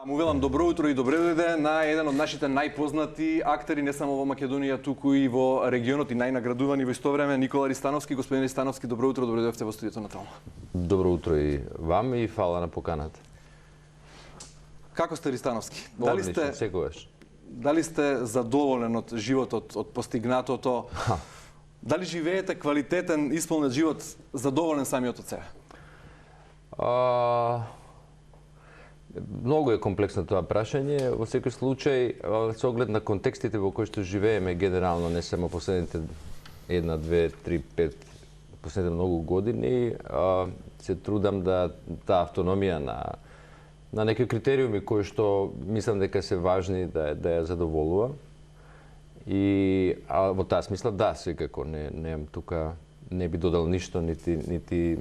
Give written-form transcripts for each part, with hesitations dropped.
Му велам добро утро и добре дојде на еден од нашите најпознати актери не само во Македонија, туку и во регионот и најнаградувани во исто време Никола Ристановски. Господин Ристановски, добро утро, добре дојдовте во студиото на Талма. Добро утро и вам и фала на поканата. Како сте, Ристановски? Одлично, секогаш. Дали сте задоволен од животот, од постигнатото? Дали живеете квалитетен, исполнет живот, задоволен самиот од себе? Многу е комплексно тоа прашање. Во секој случај, со оглед на контекстите во кои што живееме генерално, не само последните 1, 2, 3, 5, последните многу години, се трудам да таа автономија на некои критериуми кои што мислам дека се важни да ја задоволува. И во таа смисла да, секако немам тука, не би додал ништо, нити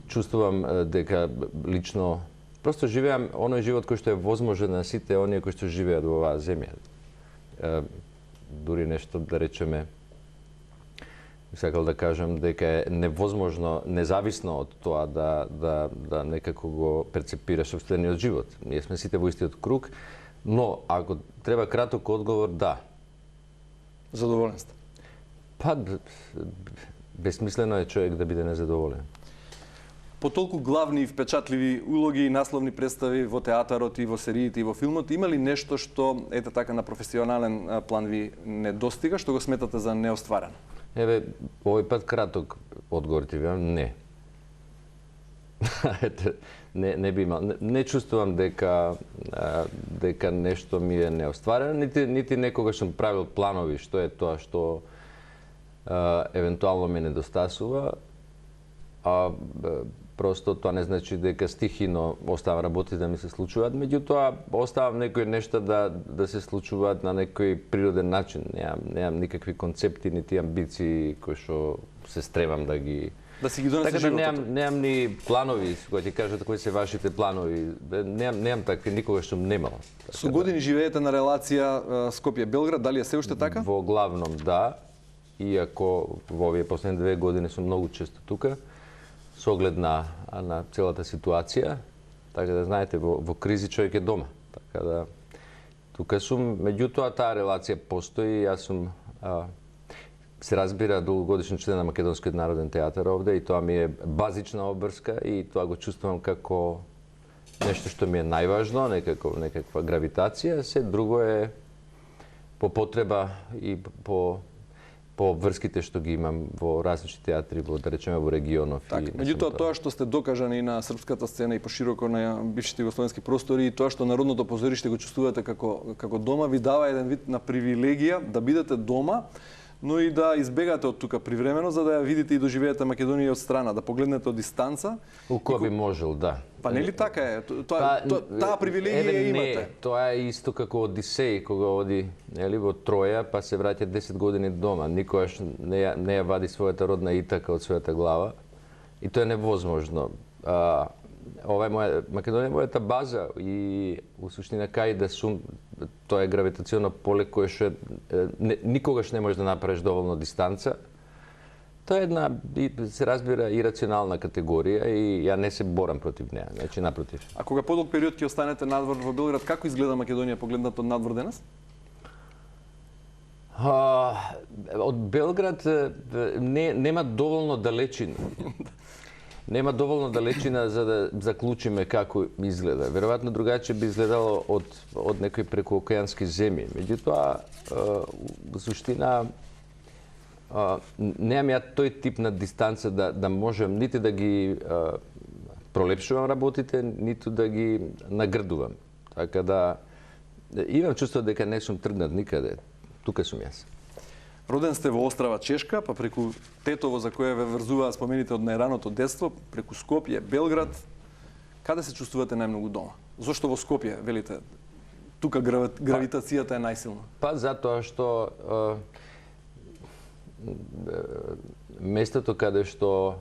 чувствувам дека лично просто живеам оној живот кој што е возможен на сите оние кои што живеат во оваа земја. Дури нешто да речеме, сакал да кажам дека е невозможно, независно од тоа да некако го перцепираш сопствениот живот. Ние сме сите во истиот круг, но ако треба краток одговор, да. Задоволен сте? Па, бесмислено е човек да биде незадоволен. По толку главни и впечатливи улоги и насловни представи во театарот и во сериите и во филмот, има ли нешто што ете така на професионален план ви не достига, што го сметате за неостварено? Еве, овој пат краток одговор ти велам, не. Не би имал. Не чувствувам дека нешто ми е неостварено, нити некогаш сум правил планови што е тоа што евентуално ме недостасува. Просто тоа не значи дека стихино оставам работи да ми се случуваат, меѓутоа оставам некои нешта да се случуваат на некој природен начин. Немам никакви концепти нити амбиции кои што се стремам да ги си ги донесе животот. Така да немам ни планови, кои ти кажат кои се вашите планови. Немам такви, никогаш сум немал. Со години живеете на релација Скопје-Белград, дали е се уште така? Во главном да, иако во овие последни 2 години сум многу често тука. Со оглед на целата ситуација, така да знаете, во кризи човек е дома. Така да, тука сум, меѓутоа таа релација постои, јас сум, се разбира, долгогодишен член на Македонскиот народен театар овде и тоа ми е базична обврска и тоа го чувствувам како нешто што ми е најважно, некаква гравитација, се друго е по потреба и по врските што ги имам во различни театри, да речеме во регионов. Меѓутоа тоа што сте докажани на српската сцена и пошироко на бившите југословенски простори и тоа што Народното позориште го чувствувате како дома, ви дава еден вид на привилегија да бидете дома, но и да избегате од тука привремено, за да ја видите и доживеете Македонија од страна, да погледнете од дистанца. Кој би можел, да. Па нели така е? Таа привилегија имате. Не, тоа е исто како Одисеј, кога оди во Троја, па се враќа 10 години дома. Никогаш не ја вади својата родна Итака од својата глава. И тоа е невозможно. Ова е Македонија мојата база и у суштина кај да сум, тоа е гравитационно поле кое што никогаш не можеш да направиш доволно дистанца. Тоа е една, се разбира, ирационална категорија и ја не се борам против неа, значи напротив. А кога подолг период ќе останете надвор во Белград, како изгледа Македонија погледнато од надвор денес? Од Белград нема доволно далечина. Нема доволно далечина за да заклучиме како изгледа. Веројатно другаче би изгледало од некои прекуокеански земји. Меѓутоа, во суштина, немам ја тој тип на дистанца да можем нити да ги пролепшувам работите, ниту да ги нагрдувам. Така да, имам чувство дека не сум тргнат никаде. Тука сум јас. Роден сте во Острава Чешка, па преку Тетово за кое ве врзуваат спомените од најраното детство, преку Скопје, Белград, каде се чувствувате најмногу дома? Зошто во Скопје, велите, тука гравитацијата е најсилна? Па затоа што местото каде што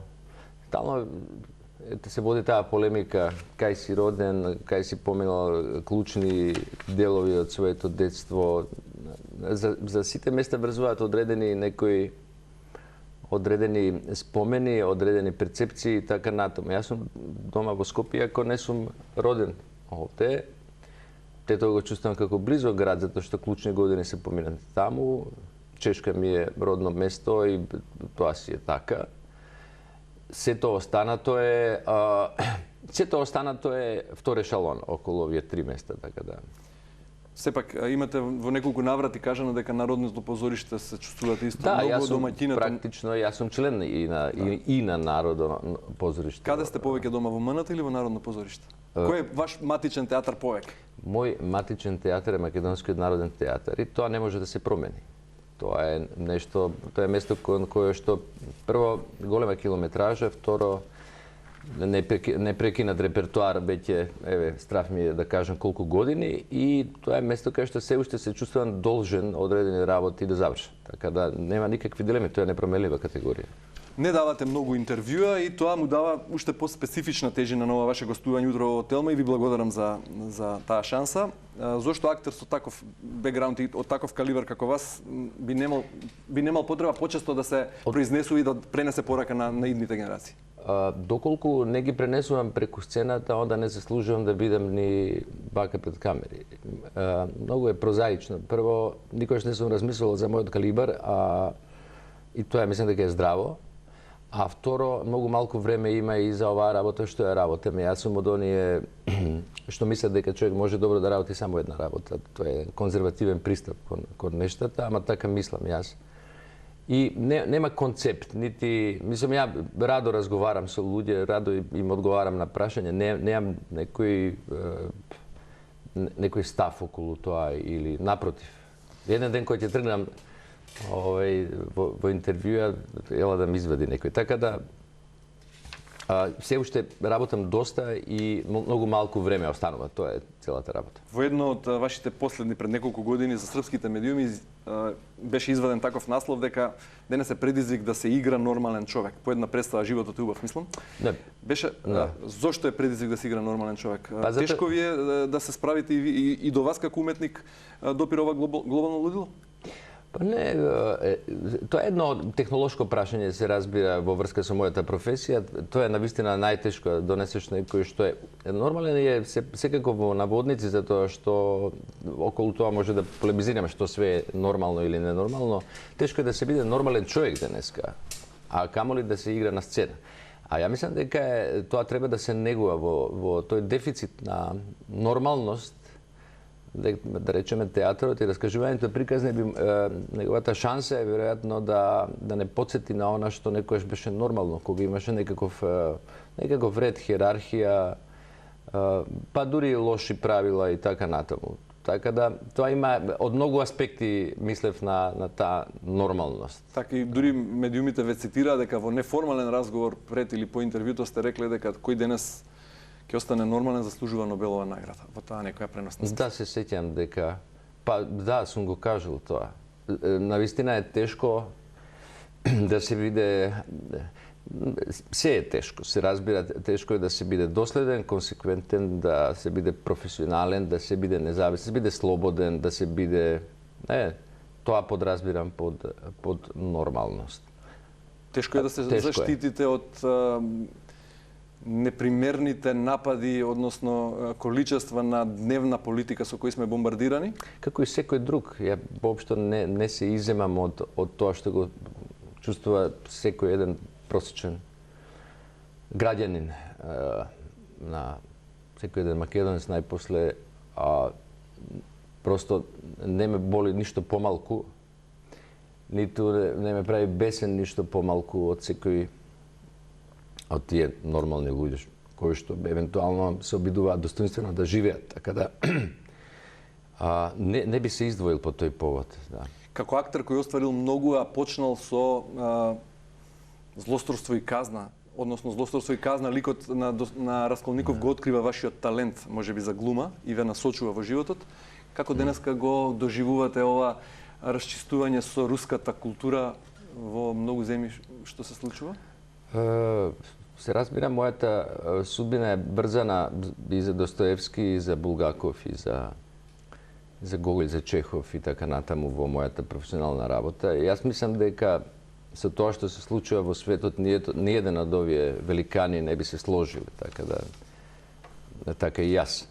стално се води таа полемика кај си роден, кај си поминал клучни делови од своето детство. За сите места врзуваат одредени спомени, одредени перцепции и така натаму. Јас сум дома во Скопје, ако не сум роден овде. Те тоа го чувствувам како близо град, затоа што клучни години се поминати таму. Чешка ми е родно место и тоа си е така. Сето останато е втор ешалон околу овие 3 места, така да. Сепак имате во неколку наврати кажано дека Народното позориште се чувствувате исто Да, многу јас сум домаќината. практично, јас сум член и на Народно позориште. Каде сте повеќе дома, во МНТ или во Народно позориште? Кој е ваш матичен театар повеќе? Мој матичен театар е Македонскиот народен театар и тоа не може да се промени. Тоа е нешто, тоа е место кое што прво голема километража, второ непрекинат репертуар веќе, еве, страв ми е да кажам колку години, и тоа е место каде што се уште се чувствувам должен одредени работи да завршам. Така да нема никакви дилеми, тоа е непроменлива категорија. Не давате многу интервјуа и тоа му дава уште по-специфична тежина на ова ваше гостување утро во Телма и ви благодарам за таа шанса. Зошто актер со таков бекграунд и од таков калибар како вас би немал потреба почесто да се произнесува и да пренесе порака на идните генерации? Доколку не ги пренесувам преку сцената, онда не заслужувам да бидам ни бака пред камери. Многу е прозаично. Прво, никогаш не сум размислувал за мојот калибар, и тоа мислам дека е здраво. А второ, многу малку време има и за оваа работа што ја работам. Јас сум од оние што мислат дека човек може добро да работи само една работа. Тоа е конзервативен пристап кон нештата, ама така мислам јас. И нема концепт, нити, мислам, ја радо разговарам со луѓе, радо им одговарам на прашање, немам некој став околу тоа или напротив. Еден ден кој ќе тргнам во интервјуа, ела да ми извади некој. Така да, се уште работам доста и многу малку време останува, тоа е целата работа. Во едно од вашите последни пред неколку години за српските медиуми беше изваден таков наслов дека денес е предизвик да се игра нормален човек. По една представа Животот е убав, мислам. Не. Беше зошто е предизвик да се игра нормален човек? Па, тешко ви е да се справите и до вас како уметник допира ова глобално лудило? Па не, тоа е едно технолошко прашање, се разбира, во врска со мојата професија. Тоа е навистина најтешко да донесеш некој што е нормален, е секако во наводници, затоа што околу тоа може да полемизираме што све е нормално или ненормално. Тешко е да се биде нормален човек денеска, а камоли да се игра на сцена. А ја мислам дека тоа треба да се негува во тој дефицит на нормалност, да речеме театарот и раскажувањето приказни, неговата шанса е веројатно да не потсети на она што некојаш беше нормално, кога имаше некаков ред, хиерархија, па дури и лоши правила и така натаму. Така да тоа има од многу аспекти, мислев, на таа нормалност. Така и дури медиумите ве цитираа дека во неформален разговор пред или по интервјуто сте рекле дека кој денес ќе остане нормален, заслужува Нобелова награда во таа некоја преносна. Да, се сеќам дека, па да, сум го кажал тоа. Навистина е тешко да се биде, се е тешко, се разбира, тешко е да се биде доследен, консеквентен, да се биде професионален, да се биде независен, да се биде слободен, да се биде, тоа подразбирам под нормалност. Тешко е да се заштитите од непримерните напади, односно количества на дневна политика со кои сме бомбардирани? Како и секој друг. Ја воопшто не се иземам од тоа што го чувствува секој еден просечен граѓанин на секој еден македонец најпосле, просто не ме боли ништо помалку, ниту не ме прави бесен ништо помалку од секој од тие нормални луѓе кои што евентуално се обидуваат достоинствено да живеат, така да не би се издвоил по тој повод. Да. Како актер кој остварил многу, а почнал со Злосторство и казна, односно Злосторство и казна, ликот на Расколников го открива вашиот талент, можеби за глума, и ве насочува во животот. Како денеска го доживувате ова расчистување со руската култура во многу земји што се случува? Се разбира, мојата судбина е брзана и за Достоевски, и за Булгаков, и за Гоголј, за Чехов и така натаму во мојата професионална работа. И јас мислам дека со тоа што се случува во светот, ниеден од овие великани не би се сложил, така и јас.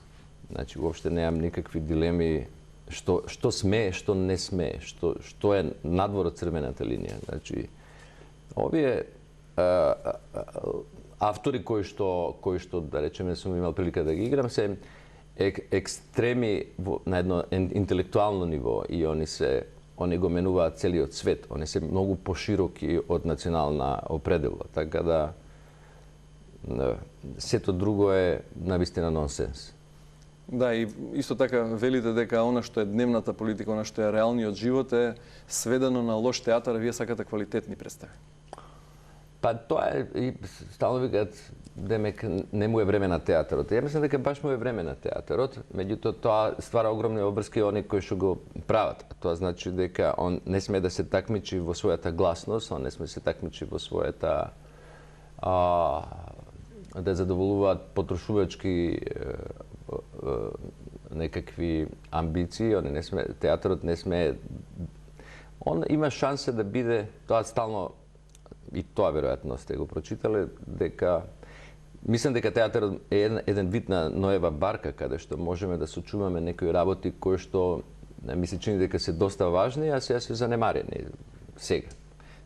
Значи, уопште немам никакви дилеми што смее, што не смее, што е надвор од црвената линија. Значи, овие автори кои што да речеме сум имал прилика да ги играм се екстреми на едно интелектуално ниво и они го менуваат целиот свет. Они се многу пошироки од национална определа, така да сето друго е навистина нонсенс. Да, и исто така велите дека она што е дневната политика, она што е реалниот живот е сведено на лош театар, а вие сакате квалитетни представи. Па тоа е, и стално викаат, демек не му е време на театарот. Ја мислам дека баш му е време на театарот, меѓутоа тоа ствара огромни обврски они кои што го прават. Тоа значи дека он не сме да се такмичи во својата гласност, он не сме се такмичи во својата да задоволуваат потрошувачки некакви амбиции, театарот не сме. Он има шанса да биде, тоа стално, и тоа веројатно сте го прочитале, дека мислам дека театарот е еден вид на Ноева барка, каде што можеме да сочуваме некои работи кои што ми се чини дека се доста важни, а сега се занемарени сега.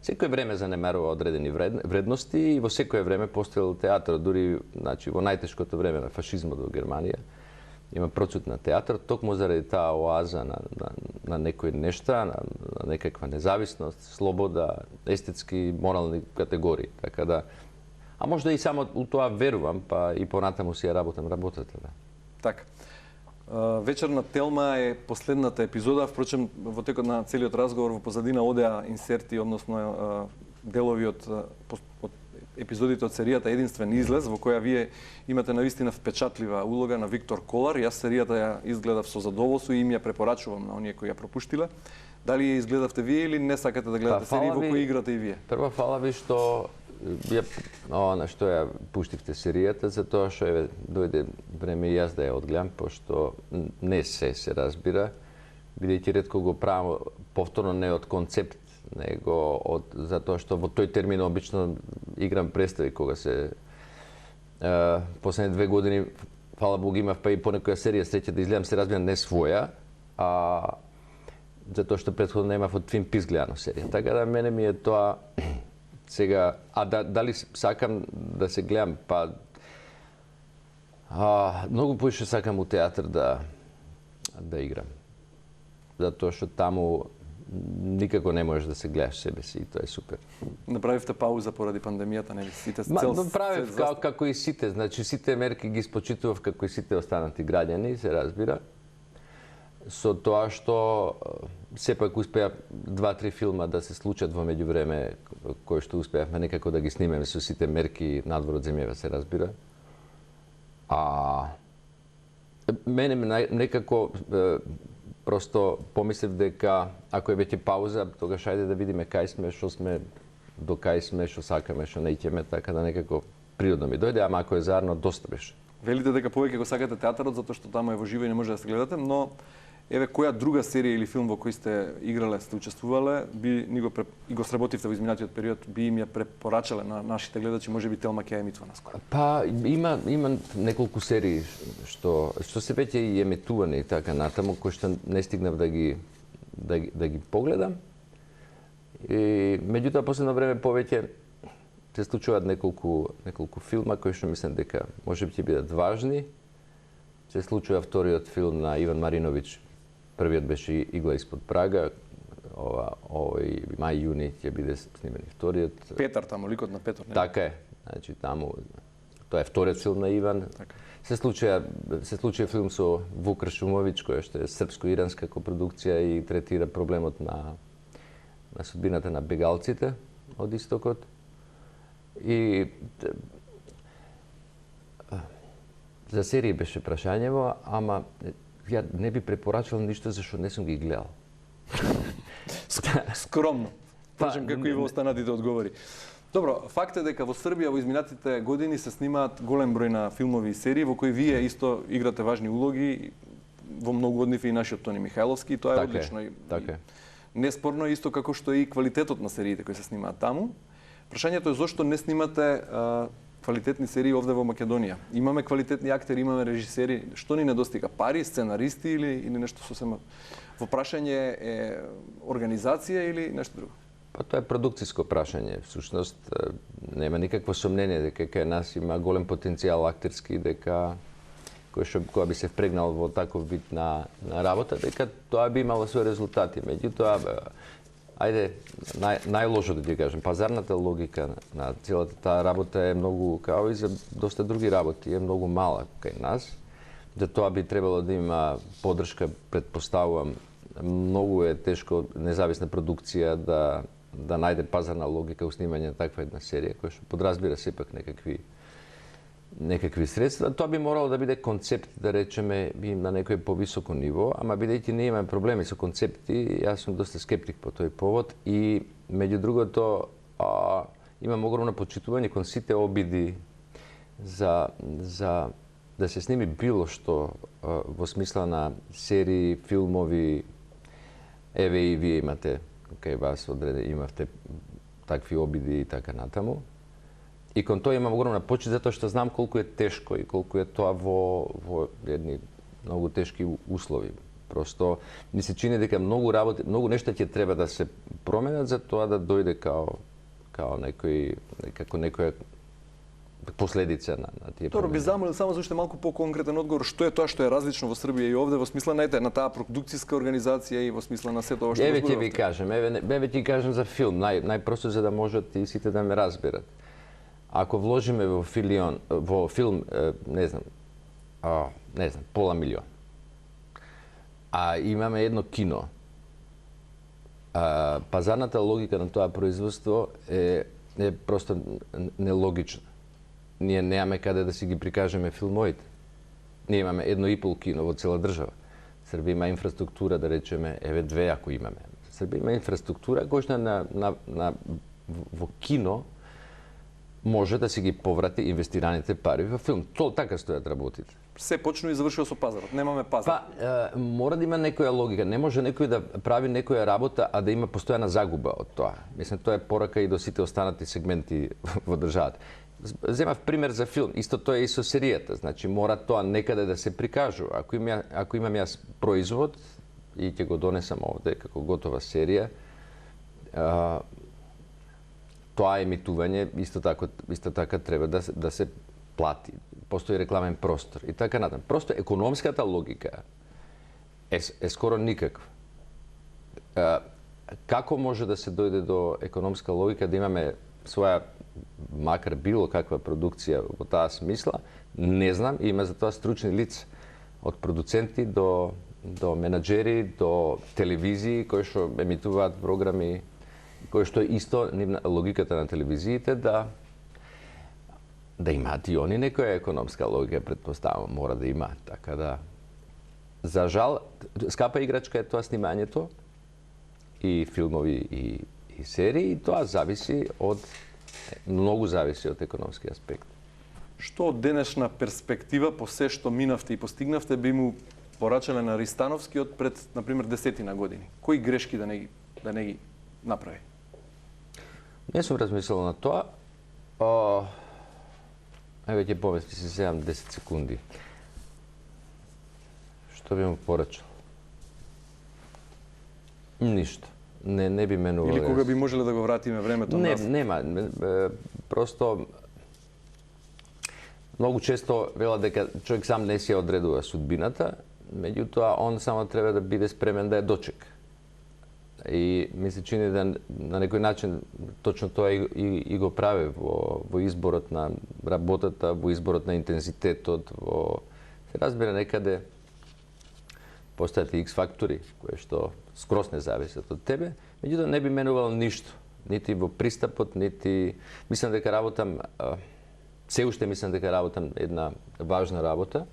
Секое време занемарува одредени вредности и во секое време постоел театар, дури значи во најтешкото време на фашизмот во Германија има процут на театар, токму заради таа оаза на некои нешта, на некаква независност, слобода, естетски, морални категории. Така да, а можда и само у тоа верувам, па и понатаму си ја работам работата. Да. Така. Вечерна Телма е последната епизода, впрочем во текот на целиот разговор во позадина одеа инсерти, односно делови од епизодите од серијата Единствен излез, во која вие имате навистина впечатлива улога на Виктор Колар. Јас серијата ја изгледав со задоволство и им ја препорачувам на оние кои ја пропуштиле. Дали ја изгледавте вие или не сакате да гледате серии во кои играте и вие? Прво фала ви што ја пуштивте серијата, затоа што дојде време и јас да ја одгледам, пошто не се разбира, бидејќи ретко го правам повторно не од концепт, него затоа што во тој термин обично играм представи кога се последните 2 години фала Богу имав па и понекоја серија среќа да изгледам, се разбира не своја, затоа што претходно немав од Twin Peaks гледано серија. Така да мене ми е тоа сега, дали сакам да се гледам, па многу поише сакам у театар да играм. Затоа што таму никако не можеш да се гледаш себе си и тоа е супер. Направивте пауза поради пандемијата, нели? Сите направив како и сите, значи сите мерки ги спочитував како и сите останати граѓани, се разбира. Со тоа што сепак успеа 2-3 филма да се случат во меѓувреме, кои што успеавме некако да ги снимеме со сите мерки надвор од земјава, се разбира. Мене некако просто помислев дека ако е веќе пауза, тогаш ајде да видиме кај сме, што сме, до кај сме, што сакаме, што не ќеме, така да некако природно ми дојде, ама ако е заедно доста беше. Велите дека повеќе го сакате театарот затоа што таму е во живо и не може да се гледате, но еве која друга серија или филм во кој сте играле, сте учествувале, и го сработивте во изминатиот период, би им ја препорачале на нашите гледачи, можеби Телма ќе ја емитува наскоро? Па има неколку серии што се веќе и емитувани така натаму, кои што не стигнав да ги погледам. И меѓутоа последно време повеќе се случуваат неколку филма кои што мислам дека можеби ќе бидат важни. Се случува вториот филм на Иван Мариновиќ. Првиот беше Игла испод прага. Овој мај-јуни ќе биде снимен и вториот. Петар таму, ликот на Петар, не? Така е. Значи таму тоа е вториот филм на Иван. Така. Се случи филм со Вук Рашумовиќ, која што е српско-иранска копродукција и третира проблемот на судбината на бегалците од истокот. И за серии беше прашањево, ама ја не би препорачал ништо зашто не сум ги гледал. Скромно. Кажем како и во останатите одговори. Добро, факт е дека во Србија во изминатите години се снимаат голем број на филмови и серии во кои вие исто играте важни улоги, во многу од нив и нашиот Тони Михајловски, и тоа е одлично. Така е. Неспорно е исто како што и квалитетот на сериите кои се снимаат таму. Прашањето е зошто не снимате квалитетни серии овде во Македонија. Имаме квалитетни актери, имаме режисери. Што ни недостига? Пари, сценаристи или нешто сосема во прашање е организација или нешто друго? Па тоа е продукцијско прашање. Всушност нема никакво сомнение дека кај нас има голем потенцијал актерски, дека која би се впрегнал во таков вид на работа, дека тоа би имало своји резултати. Меѓутоа, ајде, најлошото да ти кажем, пазарната логика на целата таа работа е многу, као и за доста други работи, е многу мала кај нас. За тоа би требало да има поддршка, предпоставувам. Многу е тешко независна продукција да најде пазарна логика у снимање на таква една серија, која што подразбира сепак некакви средства. Тоа би морало да биде концепт, да речеме, на некој повисоко ниво, ама бидејќи ние имаме проблеми со концепти, јас сум доста скептик по тој повод и меѓу другото имам огромно почитување кон сите обиди за да се сними било што во смисла на серии, филмови. Еве и вие имате кај вас имавте такви обиди и така натаму. И кон тоа имам огромна почит затоа што знам колку е тешко и колку е тоа во едни многу тешки услови. Просто ми се чини дека многу работи, многу нешта ќе треба да се променат за тоа да дојде како некоја последица на тие. Торо би замолил само за уште малку по-конкретен одговор, што е тоа што е различно во Србија и овде во смисла на таа продукцијска организација и во смисла на сето ова што Еве ќе ви кажем, еве ќе кажем за филм, најпросто за да можат и сите да ме разберат. Ако вложиме во филм, не знам, пола милион, а имаме едно кино, пазарната логика на тоа производство е просто нелогична. Ние немаме каде да си ги прикажеме филмовите. Ние имаме 1,5 кино во цела држава. Србија има инфраструктура, да речеме, еве 2 ако имаме. Србија има инфраструктура која во кино може да си ги поврати инвестираните пари во филм. Тоа така стојат работите. Се почнува и завршува со пазарот. Немаме пазар. Мора да има некоја логика. Не може некој да прави некоја работа, а да има постојана загуба од тоа. Мислам, тоа е порака и до сите останати сегменти во државата. Земав пример за филм. Исто тоа е и со серијата. Значи, мора тоа некаде да се прикажува. Ако имам јас производ и ќе го донесам овде како готова серија, тоа емитување исто така треба да се плати. Постои рекламен простор и така натаму. Просто економската логика е скоро никаква. Како може да се дојде до економска логика да имаме своја макар било каква продукција во таа смисла, не знам, има за тоа стручни лица од продуценти до менаџери, до телевизии кои што емитуваат програми, кои што исто логиката на телевизиите да имаат и они некоја економска логика, предпоставам, мора да имаат. Така да, за жал, скапа играчка е тоа снимањето и филмови и серии, и тоа многу зависи од економски аспект. Што од денешна перспектива по се што минавте и постигнавте би му порачале на Ристановски од пред, например, 10 години? Кои грешки да не ги направи? Не сум размислил на тоа. Еве ќе помисли се 7-10 секунди. Што би му порачал? Ништо. Не би менувал. Или кога би можеле да го вратиме времето назад? Нема. Просто многу често велат дека човек сам не си одредува судбината, меѓутоа он само треба да биде спремен да ја дочека. И ми се чини да на некој начин точно тоа и го прави во изборот на работата, во изборот на интензитетот, се разбира некаде постојат и X фактори кои што скрос не зависат од тебе, меѓутоа не би менувал ништо, нити во пристапот, нити мислам дека работам се уште мислам дека работам една важна работа,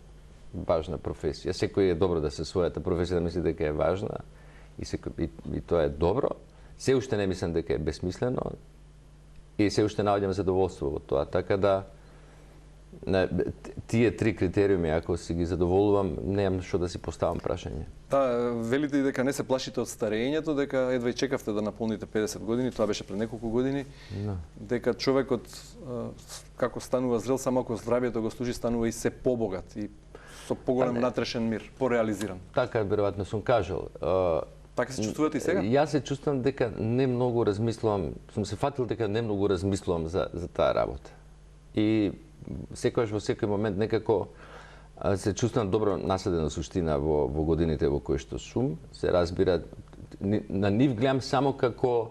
важна професија. Секој е добро да се својата професија да мисли дека е важна и тоа е добро. Се уште не мислам дека е безсмислено и се уште наоѓам задоволство во тоа, така да Тие три критериуми, ако си ги задоволувам, немам што да си поставам прашање. Велите и дека не се плашите од старењето, дека едва и чекавте да наполните 50 години, тоа беше пред неколку години. Дека човекот како станува зрел, само ако здравието го служи, станува и се побогат и со поголем натрешен мир, пореализиран. Така веројатно сум кажал. Така се чувствувате и сега? Јас се чувствам дека не многу размислувам, сум се фатил дека не многу размислувам за таа работа. И секогаш во секој момент некако се чувствам добро наследена суштина во годините во кои што сум. Се разбира, на нив гледам само како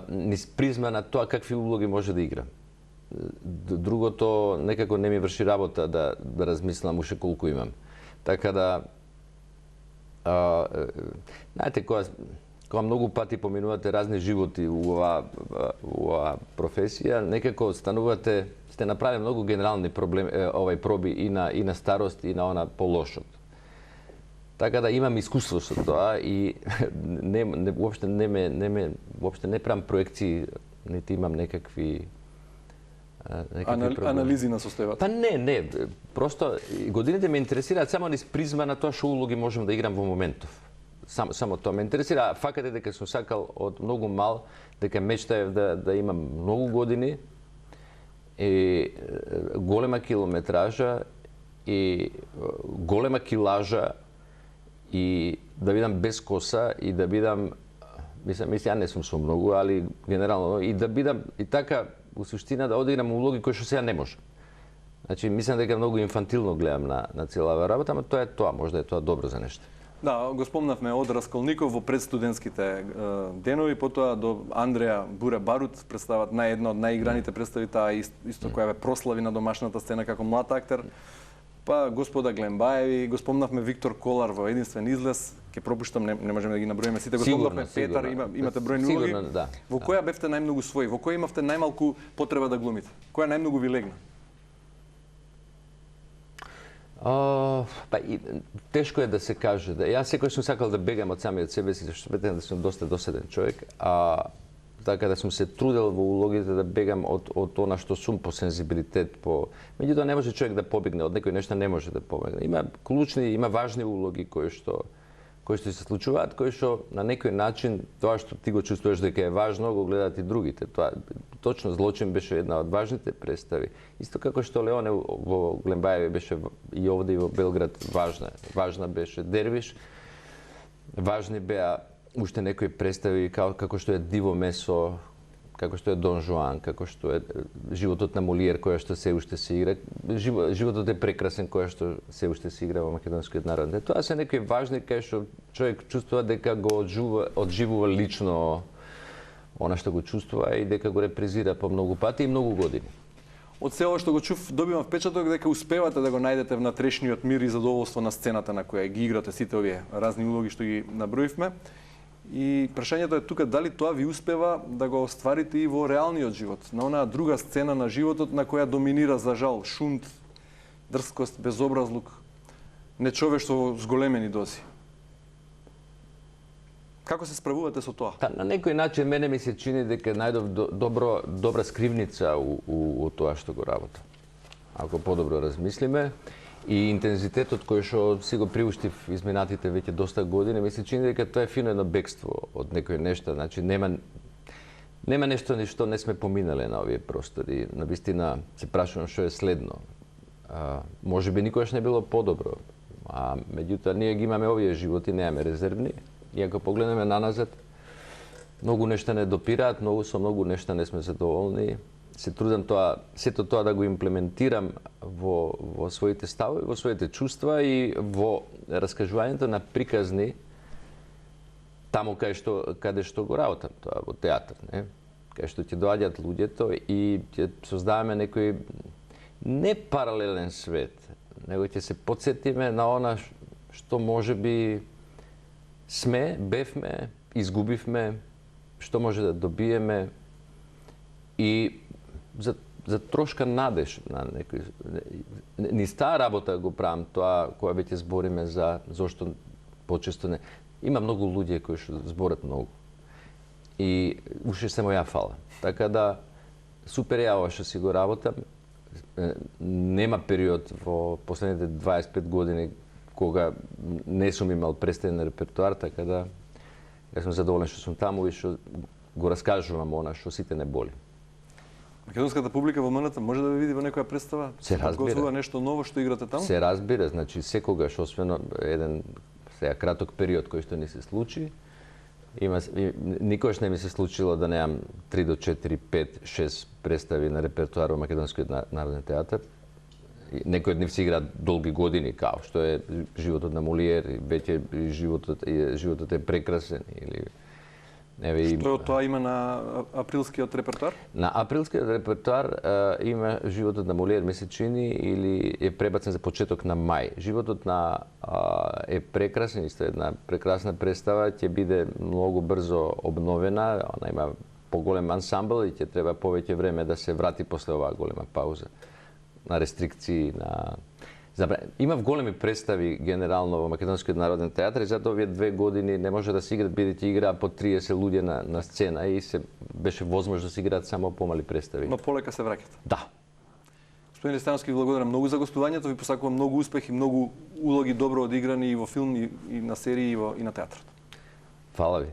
низ призма на тоа какви улоги може да играм. Другото некако не ми врши работа да размислам уште колку имам. Така да знаете, кога многу пати поминувате разни животи у оваа професија, некако станувате, сте направили многу генерални проби и на старост и на она по-лошот. Така да имам искуство со тоа и воопште не правам проекции, нити имам некакви анализи на состојбата. Па не, просто годините ме интересираат само низ призма на тоа што улоги можам да играм во моментов. Само тоа ме интересира. Факат е дека сум сакал од многу мал, дека мечтаев да имам многу години и голема километража и голема килажа и да бидам без коса и да бидам, мислам, ја не сум со многу, али генерално и да бидам и така у суштина да одиграм улоги кои што сега не можам. Значи мислам дека многу инфантилно гледам на целава работа, ама тоа е тоа, можда е тоа добро за нешто. Да, го спомнавме од Расколников во предстудентските денови, потоа до Андреја Буре Барут представат една од најиграните представи, таа исто која ве прослави на домашната сцена како млад актер. Па господа Глембаеви, го спомнавме Виктор Колар во единствен излез, ќе пропуштам, не можеме да ги наброиме сите, го спомнавме Петар, имате бројни улоги. Да. Во која бевте најмногу свој? Во која имавте најмалку потреба да глумите? Која најмногу ви легна? Тешко е да се каже. Јас секој сум сакал да бегам од самиот себе си, зашто сметам да сум доста доседен човек, така да сум се трудел во улогите да бегам од она што сум по сензибилитет, меѓутоа не може човек да побегне од некои нешта, не може да побегне. Има клучни, има важни улоги кои што се случуваат, кои што на некој начин тоа што ти го чувствуваш дека е важно, го гледаат и другите. Тоа точно Злочин беше една од важните представи. Исто како што Леоне во Глембаеви беше и овде и во Белград важна беше Дервиш. Важни беа уште некои представи како што е Диво Месо, како што е Дон Жуан, како што е животот на Молиер, која што се уште се игра. Животот е прекрасен, која што се уште се игра во македонскиот народ. Тоа се некои важни кај што човек чувствува дека го одживува лично она што го чувствува и дека го репрезира по многу пати и многу години. Од се ова што го чув, добивам впечаток дека успевате да го најдете внатрешниот мир и задоволство на сцената на која ги играте сите овие разни улоги што ги наброивме. И прашањето е тука дали тоа ви успева да го остварите и во реалниот живот, на онаа друга сцена на животот на која доминира за жал шунт, дрскост, безобразлук, нечовештво во зголемени дози. Како се справувате со тоа? На некој начин мене ми се чини дека најдов добра скривница у тоа што го работам. Ако подобро размислиме, и интензитетот кој што си го приуштив изминатите веќе доста години, ми се чини дека тоа е фино едно бегство од некои нешта, значи нема нешто ни што не сме поминале на овие простори. Навистина се прашувам што е следно. Може би никогаш не било подобро, а меѓутоа ние ги имаме овие животи, немаме резервни. И ако погледнеме наназад, многу нешта не допираат, со многу нешта не сме задоволни. Се трудам сето тоа да го имплементирам во своите ставови, во своите чувства и во раскажувањето на приказни таму каде што го работам, тоа во театар, не? Кај што ќе доаѓаат луѓето и ќе создаваме некој не паралелен свет, него ќе се потсетиме на она што можеби сме, бевме, изгубивме, што може да добиеме и за трошка надеж на некој. Низ таа работа го правам тоа која веќе збориме за зошто почесто не. Има многу луѓе кои што зборат многу. И уште се моја фала. Така да супер ја ова што си го работам. нема период во последните 25 години кога не сум имал представен репертоар, така да ја сум задоволен што сум таму и што го раскажувам она што сите не боли. Македонската публика во МНТ може да ве види во некоја представа? Се разбира. Готвува нешто ново што играте таму? Се разбира, значи секогаш, освен еден сега краток период кој што ни се случи, никогаш не ми се случило да немам 3 до 4, 5, 6 представи на репертоар во Македонскиот народен театар. Некои од нив се играат долги години, као што е животот на Молиер, веќе животот е прекрасен или Што тоа има на априлскиот репертоар? На априлскиот репертоар има животот на Молиер, ми се чини, или е пребацен за почеток на мај. Животот на е прекрасен, исто една прекрасна представа, ќе биде многу брзо обновена, она има поголем ансамбл и ќе треба повеќе време да се врати после оваа голема пауза на рестрикции, на Имав големи представи генерално во Македонскиот народен театар и затоа овие 2 години не може да се играат бидејќи играа по 30 луѓе на сцена и се беше возможно да се играат само помали представи. Но полека се враќате. Да. Господин Ристановски, ви благодарам многу за гостувањето, ви посакувам многу успех и многу улоги добро одиграни и во филм и на серии и на театарот. Фала ви.